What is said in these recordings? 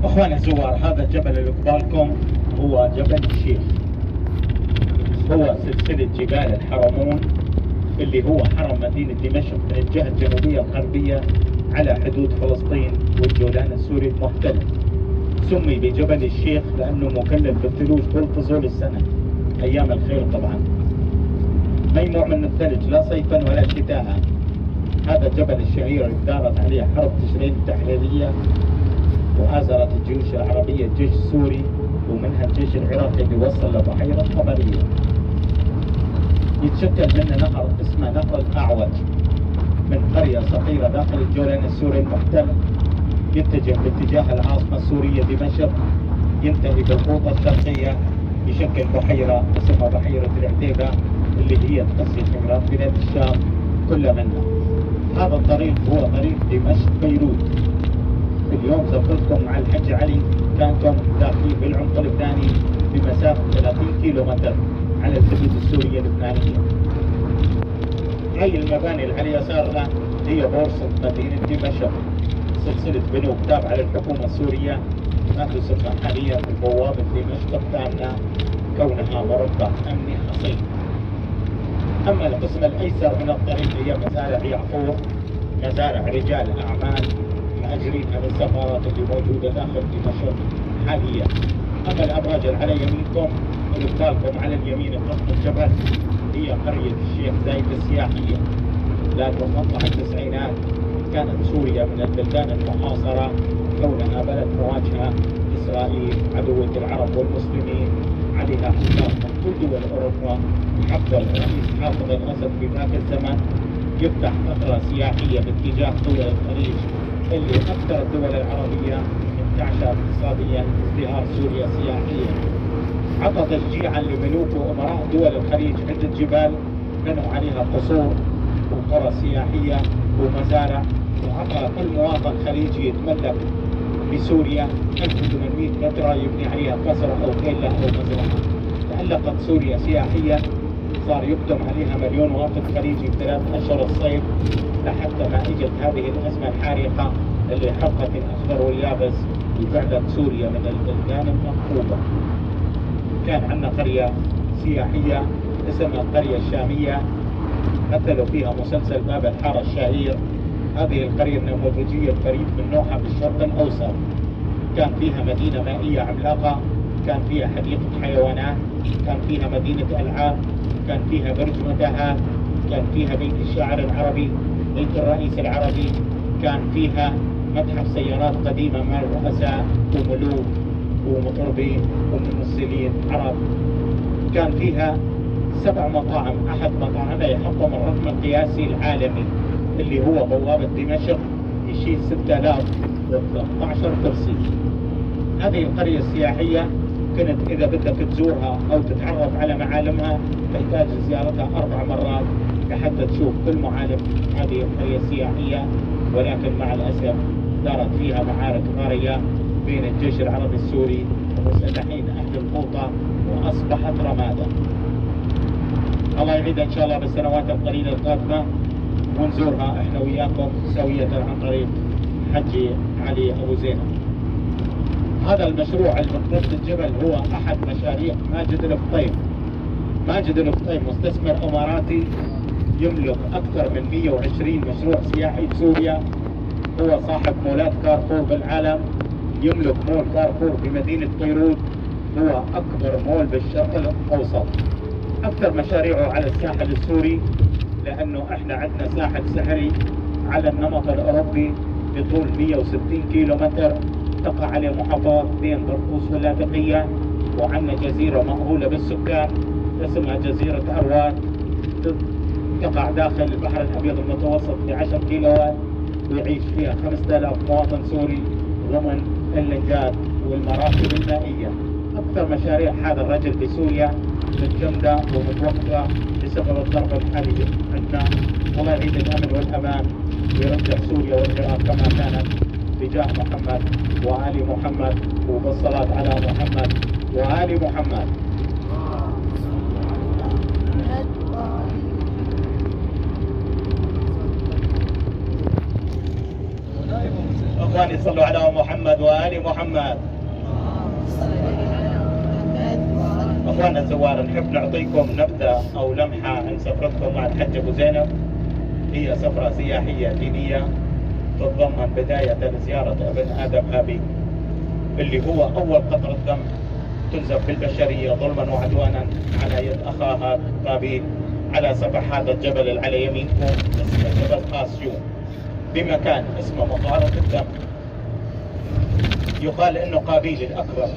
اخواني الزوار، هذا الجبل اللي قبالكم هو جبل الشيخ، هو سلسلة جبال الحرمون اللي هو حرم مدينة دمشق من الجهة الجنوبية الغربية على حدود فلسطين والجولان السوري المحتل. سمي بجبل الشيخ لأنه مكلل بالثلوج طول فصول السنة، أيام الخير طبعا، ممنوع من الثلج لا صيفا ولا شتاء. هذا الجبل الشهير اللي دارت عليه حرب تشرين التحريرية، وآزرت الجيوش العربية الجيش السوري ومنها الجيش العراقي اللي وصل لبحيرة طبرية. يتشكل منه نهر اسمه نهر الأعوج من قرية صغيرة داخل الجولان السوري المحتل، يتجه باتجاه العاصمة السورية دمشق، ينتهي بالقوطة الشرقية، يشكل بحيرة اسمها بحيرة العتيبة اللي هي تقصي خيرات بلاد الشام كلها منها. هذا الطريق هو طريق دمشق بيروت. اليوم زرتكم مع الحج علي، كانكم داخلين بالعمق اللبناني بمسافة 30 كيلو متر على الحدود السورية اللبنانية. هاي المباني اللي على يسارنا هي بورصة مدينة دمشق، سلسلة بنوك تابعة للحكومة السورية، ما تسمى حاليا ببوابة دمشق الثامنة كونها مربع أمني حصين. أما القسم الأيسر من الطريق هي مزارع يعفور، مزارع رجال أعمال مأجرينها للسفارات اللي موجودة داخل دمشق حاليا. أما الأبراج اللي على يمينكم اللي قدامكم على اليمين خط الجبل هي قرية الشيخ زايد السياحية. لكن مطلع التسعينات كانت سوريا من البلدان المحاصرة كونها بلد مواجهة إسرائيل عدوة العرب والمسلمين، عليها حكام من كل دول أوروبا. حفظ الرئيس حافظ الأسد في ذاك الزمن يفتح فترة سياحية باتجاه دول الخليج اللي أكثر الدول العربية انتعشت اقتصاديا ازدهار سوريا سياحيا. عطى تشجيعا لملوك وأمراء دول الخليج عدة جبال بنوا عليها قصور وقرى سياحية ومزارع، وعطى كل مواطن خليجي يتملك بسوريا 1800 متر يبني عليها قصر أو فيلا أو مزرعة. تألقت سوريا سياحيا، صار يقدم عليها مليون وافد خليجي في 3 أشهر الصيف، لحتى ما اجت هذه الأزمة الحارقة اللي حرقت الأخضر واليابس وجعلت سوريا من البلدان المنقوبة. كان عندنا قرية سياحية اسمها القرية الشامية، مثلوا فيها مسلسل باب الحارة الشهير. هذه القرية النموذجية الفريد من نوعها في الشرق الأوسط. كان فيها مدينة مائية عملاقة، كان فيها حديقة حيوانات، كان فيها مدينة ألعاب، كان فيها برج متاهات، كان فيها بيت الشاعر العربي، بيت الرئيس العربي، كان فيها متحف سيارات قديمة مع رؤساء وملوك ومطربين وممثلين عرب. كان فيها 7 مطاعم، أحد مطاعمها يحطم الرقم القياسي العالمي اللي هو بوابة دمشق، يشيل 6013 كرسي. هذه القرية السياحية كنت إذا بدك تزورها أو تتعرف على معالمها تحتاج زيارتها 4 مرات لحتى تشوف كل معالم هذه القرية السياحية. ولكن مع الأسف دارت فيها معارك نارية بين الجيش العربي السوري ومسلحين أهل القوطة وأصبحت رمادا. الله يعيد إن شاء الله بالسنوات القليلة القادمة ونزورها إحنا وياكم سوية عن طريق حجي علي أبو زينب. هذا المشروع المقدم الجبل هو أحد مشاريع ماجد الفطيم. ماجد الفطيم مستثمر إماراتي يملك أكثر من 120 مشروع سياحي بسوريا، هو صاحب مولات كارفور بالعالم، يملك مول كارفور بمدينة بيروت، هو أكبر مول بالشرق الأوسط. أكثر مشاريعه على الساحل السوري، لأنه إحنا عندنا ساحل سحري على النمط الأوروبي بطول 160 كيلو متر، تقع عليه محافظات بين برقوس واللاذقية، وعندنا جزيرة مأهولة بالسكان اسمها جزيرة أرواد، تقع داخل البحر الأبيض المتوسط ب10 كيلوات، ويعيش فيها 5000 مواطن سوري ضمن اللنجات والمراكب المائية. أكثر مشاريع هذا الرجل بسوريا متجمدة ومتوقفة بسبب الضرب الحالي عندنا. الله يعيد الأمن والأمان ويرجع سوريا والعراق كما كانت بجاه محمد وآل محمد وبالصلاة على محمد وآل محمد. اخواني صلوا على محمد وآل محمد. اخواننا الزوار، نحب نعطيكم نبذة او لمحة عن سفرتكم مع الحج ابو زينب. هي سفرة سياحية دينية تتضمن بداية زيارة ابن ادم هابيل، اللي هو اول قطرة دم تنزف بالبشرية ظلما وعدوانا على يد اخاها قابيل على سفح هذا الجبل اللي على يمينكم، اسمه جبل قاسيون، بمكان اسمه مغارة الدم. يقال انه قابيل الاكبر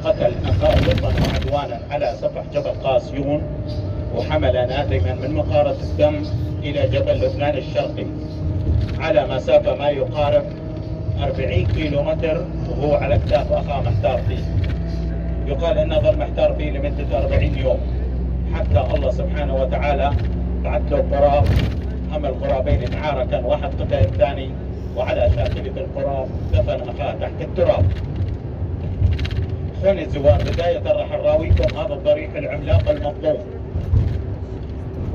قتل اخاه ظلما وعدوانا على سفح جبل قاسيون، وحمل نادما من مغارة الدم الى جبل لبنان الشرقي على مسافة ما يقارب 40 كيلومتر، وهو على اكتاف اخاه محتار فيه. يقال انه ظل محتار فيه لمدة 40 يوم، حتى الله سبحانه وتعالى بعث له غراب، حمل غرابين تعاركا، واحد قتل الثاني، وعلى شاكلة الغراب دفن اخاه تحت التراب. اخواني الزوار، بداية راح نراويكم هذا الضريح العملاق المظلوم،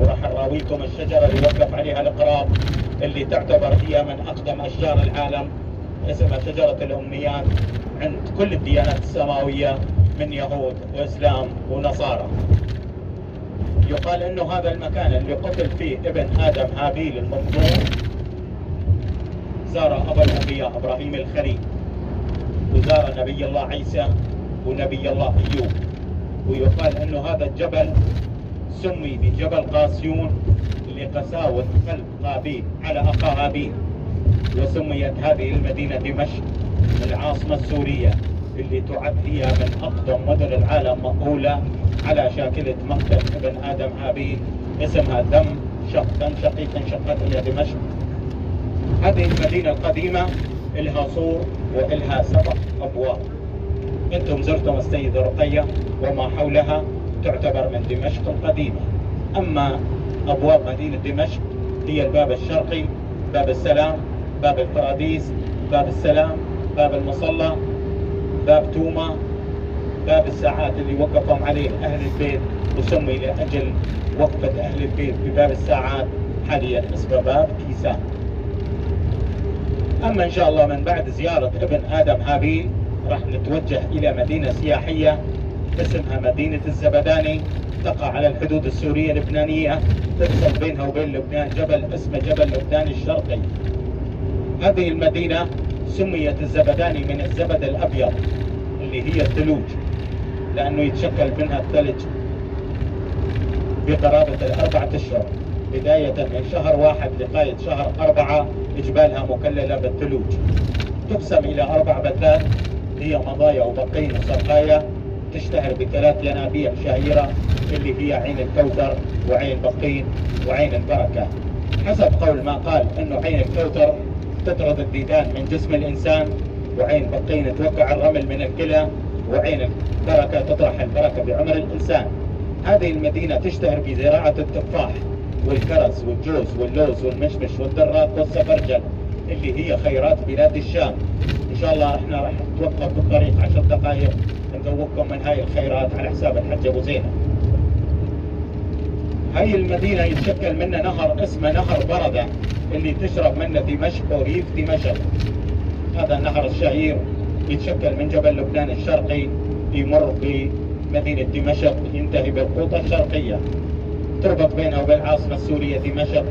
وراح نراويكم الشجرة اللي وقف عليها القراب، اللي تعتبر هي من اقدم اشجار العالم، اسمها شجرة الامنيات عند كل الديانات السماوية من يهود واسلام ونصارى. يقال انه هذا المكان اللي قتل فيه ابن ادم هابيل المظلوم زار ابا الانبياء ابراهيم الخليل، وزار نبي الله عيسى ونبي الله ايوب. ويقال انه هذا الجبل سمي بجبل قاسيون لقساوة قلب قابيل على اخاه هابيل. وسميت هذه المدينة دمشق العاصمة السورية، اللي تعد هي من اقدم مدن العالم مأهولة على شاكلة مقتل ابن ادم هابيل، اسمها دمشق انشقت الى دمشق. هذه المدينة القديمة الها سور والها 7 ابواب. انتم زرتم السيدة رقية وما حولها، تعتبر من دمشق القديمة. اما ابواب مدينة دمشق هي الباب الشرقي، باب السلام، باب الفراديس، باب السلام، باب المصلى، باب توما، باب الساعات اللي وقفهم عليه اهل البيت، وسمي لاجل وقفة اهل البيت بباب الساعات حاليا اسمه باب كيسان. اما ان شاء الله من بعد زيارة ابن ادم هابيل راح نتوجه الى مدينة سياحية اسمها مدينة الزبداني، تقع على الحدود السورية اللبنانية، تفصل بينها وبين لبنان جبل اسمه جبل لبنان الشرقي. هذه المدينة سميت الزبداني من الزبد الابيض اللي هي الثلوج، لانه يتشكل منها الثلج بقرابة 4 أشهر، بداية من شهر 1 لغاية شهر 4 جبالها مكللة بالثلوج. تقسم الى 4 بثات، هي مضايا وبقين وسرقايا، تشتهر ب3 ينابيع شهيرة اللي هي عين الكوثر وعين بقين وعين البركة. حسب قول ما قال انه عين الكوثر تطرد الديدان من جسم الانسان، وعين بقين توقع الرمل من الكلى، وعين البركة تطرح البركة بعمر الانسان. هذه المدينة تشتهر بزراعة التفاح والكرز والجوز واللوز والمشمش والدرات والسفرجل اللي هي خيرات بلاد الشام. ان شاء الله احنا راح نتوقف بالطريق 10 دقائق نذوقكم من هاي الخيرات على حساب الحج ابو زينب. هاي المدينة يتشكل منها نهر اسمه نهر بردة، اللي تشرب منه دمشق وريف دمشق. هذا النهر الشهير يتشكل من جبل لبنان الشرقي، يمر بمدينة دمشق، ينتهي بالقوطة الشرقية، تربط بينها وبين العاصمة السورية دمشق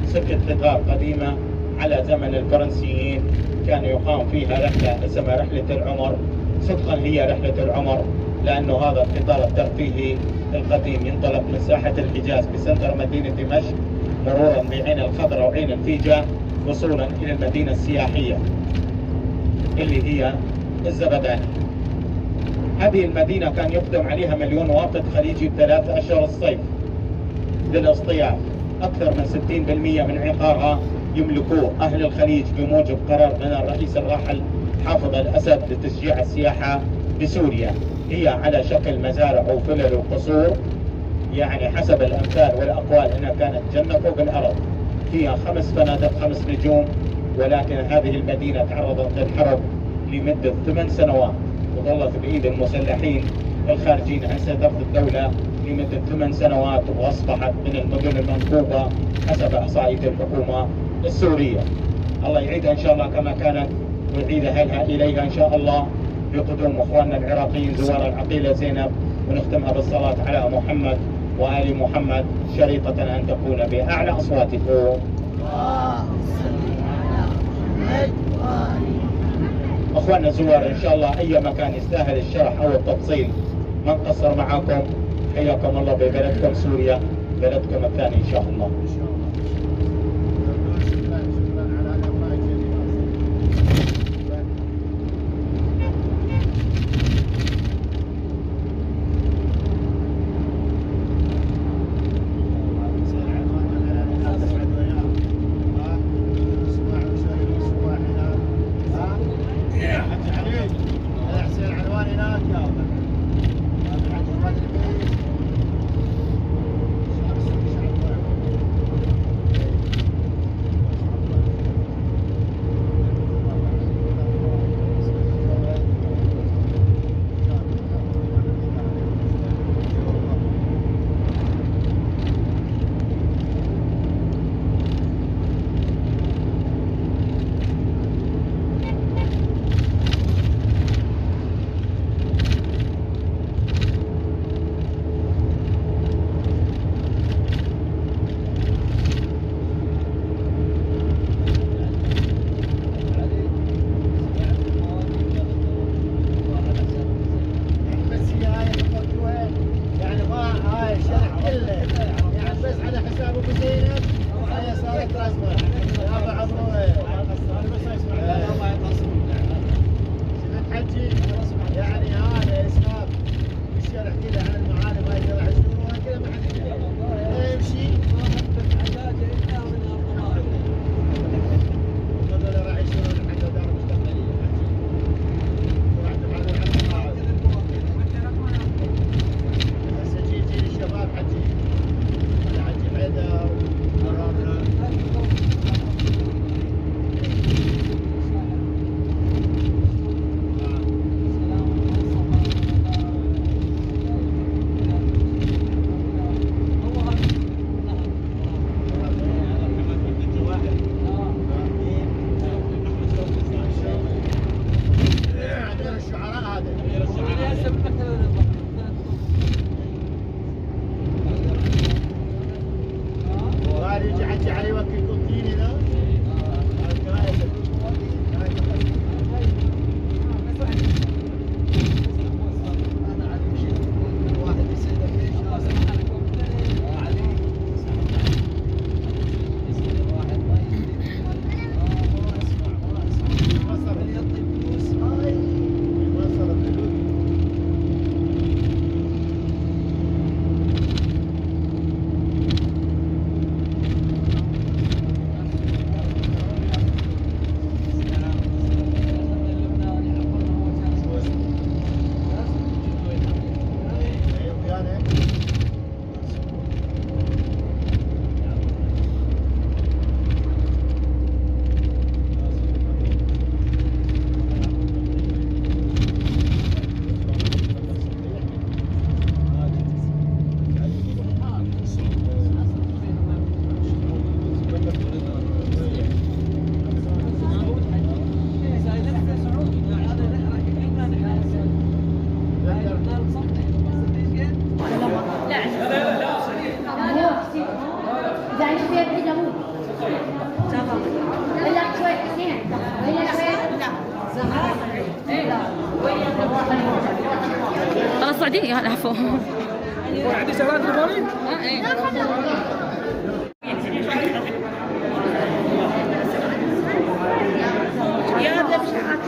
سكة قطار قديمة على زمن الفرنسيين، كان يقام فيها رحلة اسمها رحلة العمر. صدقا هي رحلة العمر، لأنه هذا القطار الترفيهي القديم ينطلق من ساحة الحجاز بسنتر مدينة دمشق، مرورا بعين الخضراء وعين الفيجة، وصولا إلى المدينة السياحية اللي هي الزبداني. هذه المدينة كان يقدم عليها مليون وافد خليجي ب3 أشهر الصيف للاصطياف. أكثر من 60% من عقارها يملكوه أهل الخليج بموجب قرار من الرئيس الراحل حافظ الأسد لتشجيع السياحة بسوريا. هي على شكل مزارع وفلل وقصور، يعني حسب الأمثال والأقوال أنها كانت جنة فوق الأرض. فيها 5 فنادق 5 نجوم، ولكن هذه المدينة تعرضت للحرب لمدة 8 سنوات، وظلت بإيد المسلحين الخارجين عن سيطرة الدولة لمدة 8 سنوات، وأصبحت من المدن المنكوبة حسب إحصائية الحكومة السورية. الله يعيدها إن شاء الله كما كانت نعيد أهلها إليها إن شاء الله بقدوم إخواننا العراقيين زوار العقيلة زينب، ونختمها بالصلاة على محمد وآل محمد شريطة أن تكون بأعلى أصواتكم. أخواننا الزوار إن شاء الله أي مكان يستاهل الشرح أو التفصيل ما نقصر معاكم. حياكم الله ببلدكم سوريا، بلدكم الثاني إن شاء الله. السعودية العفو. عندي شغلات تبغوني؟ ايه. يا ذا بشعات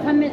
فهمت.